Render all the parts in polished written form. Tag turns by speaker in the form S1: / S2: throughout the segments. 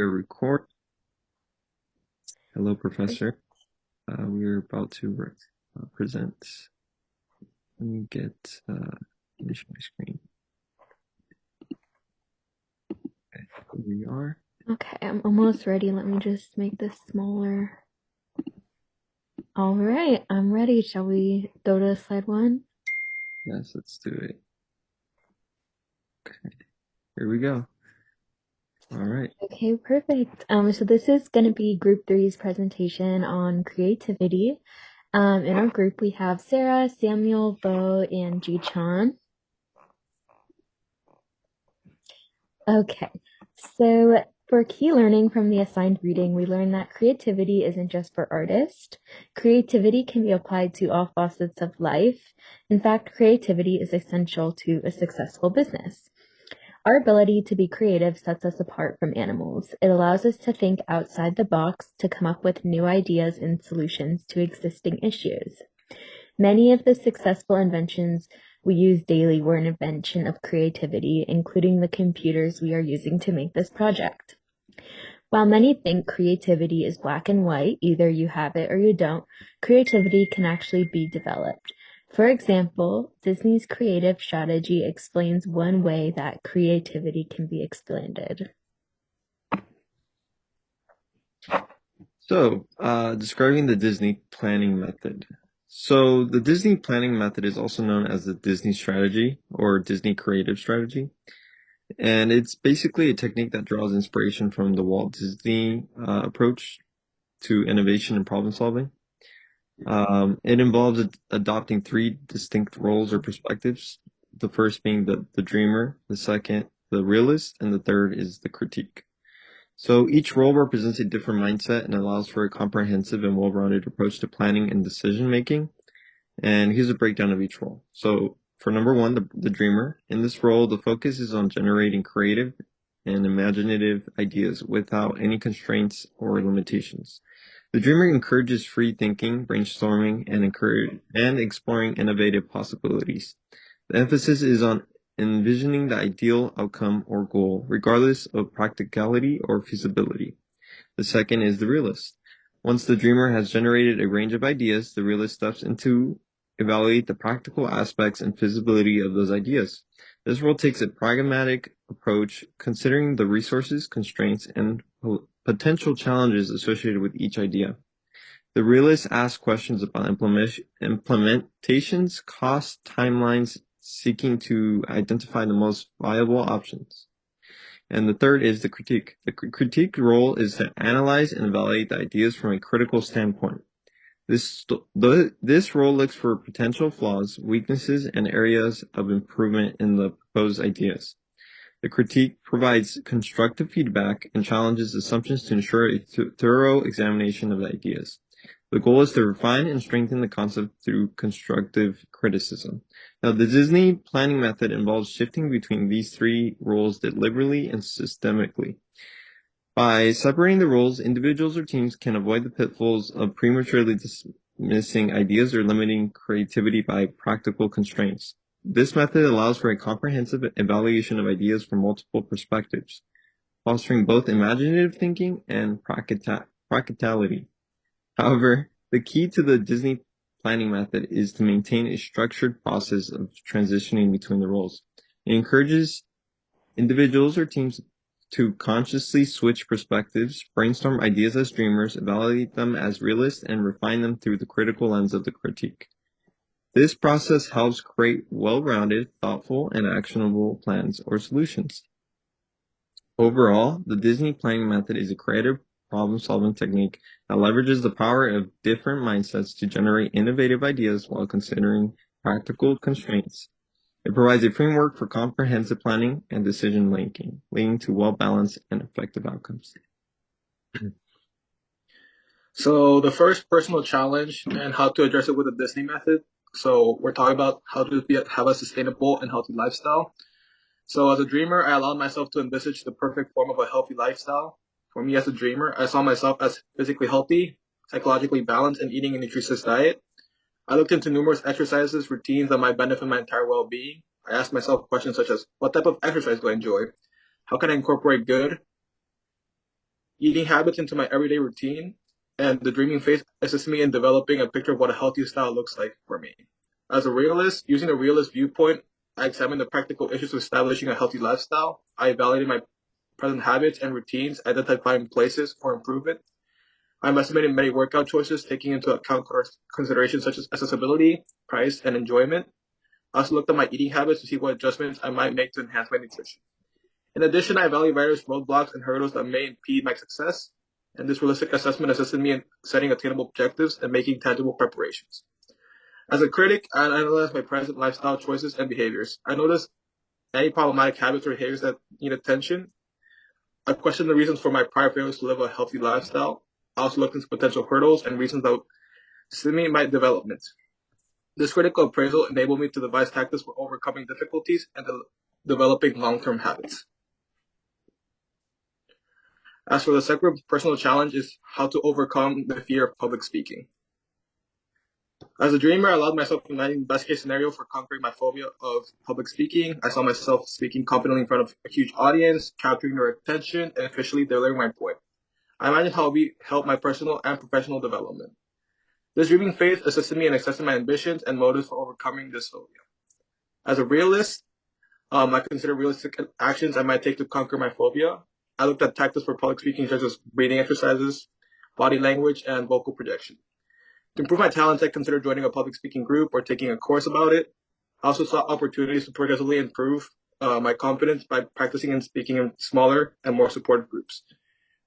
S1: Record. Hello, Professor. We're about to present. Let me finish my screen. Okay, here we are.
S2: Okay, I'm almost ready. Let me just make this smaller. All right, I'm ready. Shall we go to slide one?
S1: Yes, let's do it. Okay, here we go. All right.
S2: Okay, perfect. So this is going to be group three's presentation on creativity. In our group, we have Sarah, Samuel, Bo, and Ji-chan. Okay, so for key learning from the assigned reading, we learned that creativity isn't just for artists. Creativity can be applied to all facets of life. In fact, creativity is essential to a successful business. Our ability to be creative sets us apart from animals. It allows us to think outside the box to come up with new ideas and solutions to existing issues. Many of the successful inventions we use daily were an invention of creativity, including the computers we are using to make this project. While many think creativity is black and white, either you have it or you don't, creativity can actually be developed. For example, Disney's creative strategy explains one way that creativity can be expanded.
S1: So, describing the Disney planning method. So, the Disney planning method is also known as the Disney strategy or Disney creative strategy. And it's basically a technique that draws inspiration from the Walt Disney approach to innovation and problem solving. It involves adopting three distinct roles or perspectives. The first being the dreamer, the second, the realist, and the third is the critique. So each role represents a different mindset and allows for a comprehensive and well-rounded approach to planning and decision making. And here's a breakdown of each role. So for number one, the dreamer, in this role, the focus is on generating creative and imaginative ideas without any constraints or limitations. The dreamer encourages free thinking, brainstorming, and exploring innovative possibilities. The emphasis is on envisioning the ideal outcome or goal, regardless of practicality or feasibility. The second is the realist. Once the dreamer has generated a range of ideas, the realist steps in to evaluate the practical aspects and feasibility of those ideas. This role takes a pragmatic approach, considering the resources, constraints, and potential challenges associated with each idea. The realist asks questions about implementations, costs, timelines, seeking to identify the most viable options. And the third is the critique. The critique role is to analyze and evaluate the ideas from a critical standpoint. This role looks for potential flaws, weaknesses, and areas of improvement in the proposed ideas. The critique provides constructive feedback and challenges assumptions to ensure a thorough examination of the ideas. The goal is to refine and strengthen the concept through constructive criticism. Now, the Disney planning method involves shifting between these three roles deliberately and systemically. By separating the roles, individuals or teams can avoid the pitfalls of prematurely dismissing ideas or limiting creativity by practical constraints. This method allows for a comprehensive evaluation of ideas from multiple perspectives, fostering both imaginative thinking and practicality. However, the key to the Disney planning method is to maintain a structured process of transitioning between the roles. It encourages individuals or teams to consciously switch perspectives, brainstorm ideas as dreamers, evaluate them as realists, and refine them through the critical lens of the critique. This process helps create well-rounded, thoughtful, and actionable plans or solutions. Overall, the Disney planning method is a creative problem-solving technique that leverages the power of different mindsets to generate innovative ideas while considering practical constraints. It provides a framework for comprehensive planning and decision-making, leading to well-balanced and effective outcomes.
S3: So the first personal challenge and how to address it with the Disney method. So we're talking about how to have a sustainable and healthy lifestyle. So as a dreamer, I allowed myself to envisage the perfect form of a healthy lifestyle. For me as a dreamer, I saw myself as physically healthy, psychologically balanced, and eating a nutritious diet. I looked into numerous exercises, routines that might benefit my entire well-being. I asked myself questions such as, what type of exercise do I enjoy? How can I incorporate good eating habits into my everyday routine, and the dreaming phase assists me in developing a picture of what a healthy style looks like for me. As a realist, using a realist viewpoint, I examine the practical issues of establishing a healthy lifestyle. I evaluate my present habits and routines, identifying places for improvement. I'm estimating many workout choices, taking into account considerations such as accessibility, price, and enjoyment. I also looked at my eating habits to see what adjustments I might make to enhance my nutrition. In addition, I evaluate various roadblocks and hurdles that may impede my success, and this realistic assessment assisted me in setting attainable objectives and making tangible preparations. As a critic, I analyze my present lifestyle choices and behaviors. I notice any problematic habits or behaviors that need attention. I question the reasons for my prior failures to live a healthy lifestyle. I also look into potential hurdles and reasons that would stimulate my development. This critical appraisal enabled me to devise tactics for overcoming difficulties and developing long-term habits. As for the second personal challenge is how to overcome the fear of public speaking. As a dreamer, I allowed myself to imagine the best case scenario for conquering my phobia of public speaking. I saw myself speaking confidently in front of a huge audience, capturing their attention, and officially delivering my point. I imagined how it would help my personal and professional development. This dreaming phase assisted me in assessing my ambitions and motives for overcoming this phobia. As a realist, I consider realistic actions I might take to conquer my phobia. I looked at tactics for public speaking such as breathing exercises, body language, and vocal projection. To improve my talents, I considered joining a public speaking group or taking a course about it. I also sought opportunities to progressively improve my confidence by practicing and speaking in smaller and more supportive groups.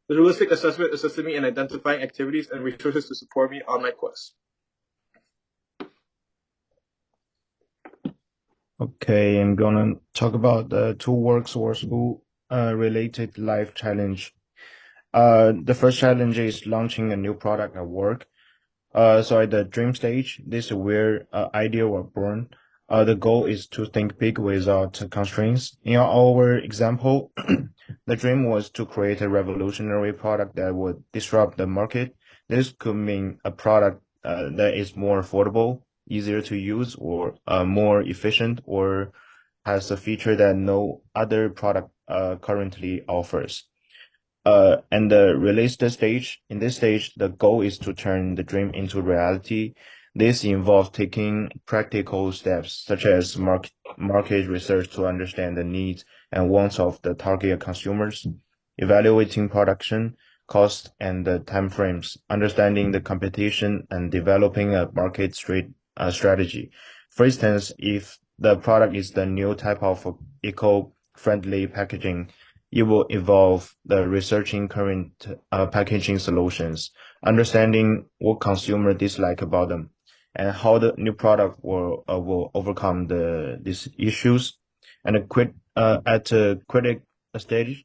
S3: The realistic assessment assisted me in identifying activities and resources to support me on my quest.
S4: Okay, I'm gonna talk about the two works or school related life challenge. The first challenge is launching a new product at work. So at the dream stage, this is where idea were born. The goal is to think big without constraints. In our example, the dream was to create a revolutionary product that would disrupt the market. This could mean a product that is more affordable, easier to use, or more efficient, or has a feature that no other product currently offers. And the release stage, in this stage, the goal is to turn the dream into reality. This involves taking practical steps such as market research to understand the needs and wants of the target consumers, evaluating production cost and the timeframes, understanding the competition, and developing a market strategy. For instance, if the product is the new type of eco-friendly packaging, you will evolve the researching current packaging solutions, understanding what consumer dislike about them, and how the new product will overcome these issues. And at a critic stage,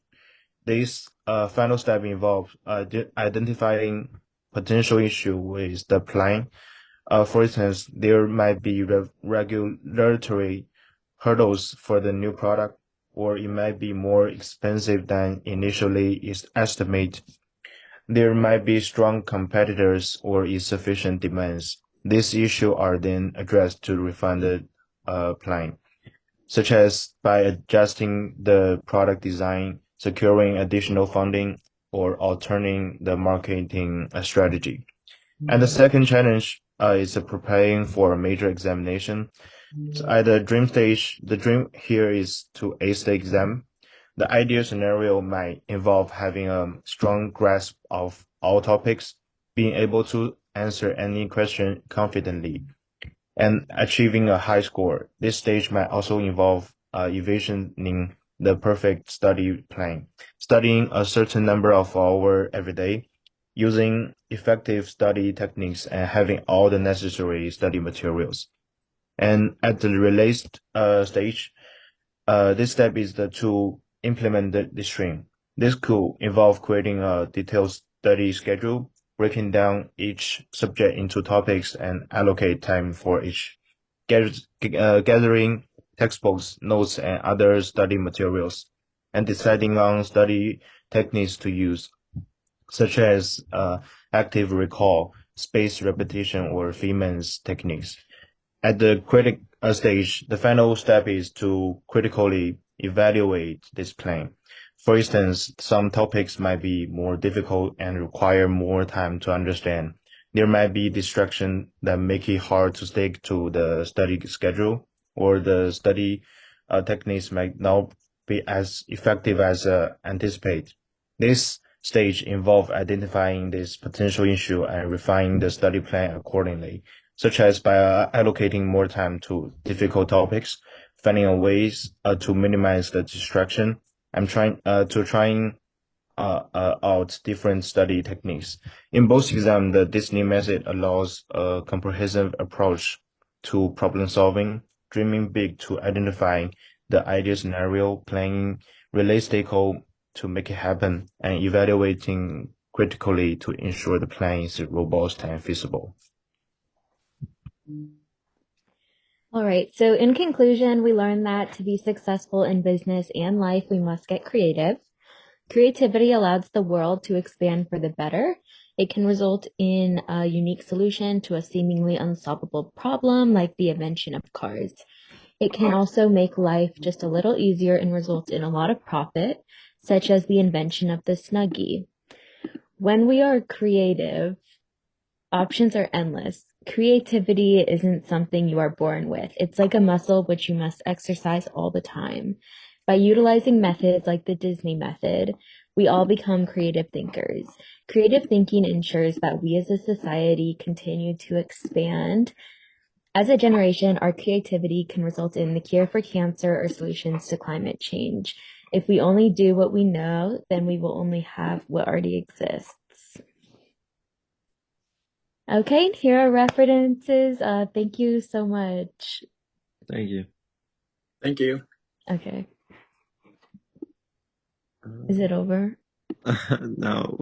S4: this final step involves identifying potential issue with the plan. For instance, there might be regulatory hurdles for the new product, or it might be more expensive than initially estimated. There might be strong competitors or insufficient demands. These issues are then addressed to refine the plan, such as by adjusting the product design, securing additional funding, or altering the marketing strategy. And the second challenge is preparing for a major examination. So at the dream stage, the dream here is to ace the exam. The ideal scenario might involve having a strong grasp of all topics, being able to answer any question confidently, and achieving a high score. This stage might also involve envisioning the perfect study plan, studying a certain number of hours every day, using effective study techniques, and having all the necessary study materials. And at the release stage, this step is to implement the stream. This could involve creating a detailed study schedule, breaking down each subject into topics, and allocate time for each, gathering textbooks, notes, and other study materials, and deciding on study techniques to use, such as active recall, spaced repetition, or Feynman's techniques. At the critic stage, the final step is to critically evaluate this plan. For instance, some topics might be more difficult and require more time to understand. There might be distractions that make it hard to stick to the study schedule, or the study techniques might not be as effective as anticipated. This stage involves identifying this potential issue and refining the study plan accordingly, such as by allocating more time to difficult topics, finding ways to minimize the distraction. I'm trying out different study techniques. In both exams, the Disney method allows a comprehensive approach to problem solving, dreaming big to identifying the ideal scenario, planning realistically to make it happen, and evaluating critically to ensure the plan is robust and feasible.
S2: All right, so in conclusion, we learned that to be successful in business and life, we must get creative. Creativity allows the world to expand for the better. It can result in a unique solution to a seemingly unsolvable problem, like the invention of cars. It can also make life just a little easier and result in a lot of profit, such as the invention of the Snuggie. When we are creative, options are endless. Creativity isn't something you are born with. It's like a muscle which you must exercise all the time. By utilizing methods like the Disney method, we all become creative thinkers. Creative thinking ensures that we as a society continue to expand. As a generation, our creativity can result in the cure for cancer or solutions to climate change. If we only do what we know, then we will only have what already exists. Okay, here are references. Thank you so much.
S1: Thank you.
S3: Thank you.
S2: Okay. Is it over?
S1: No.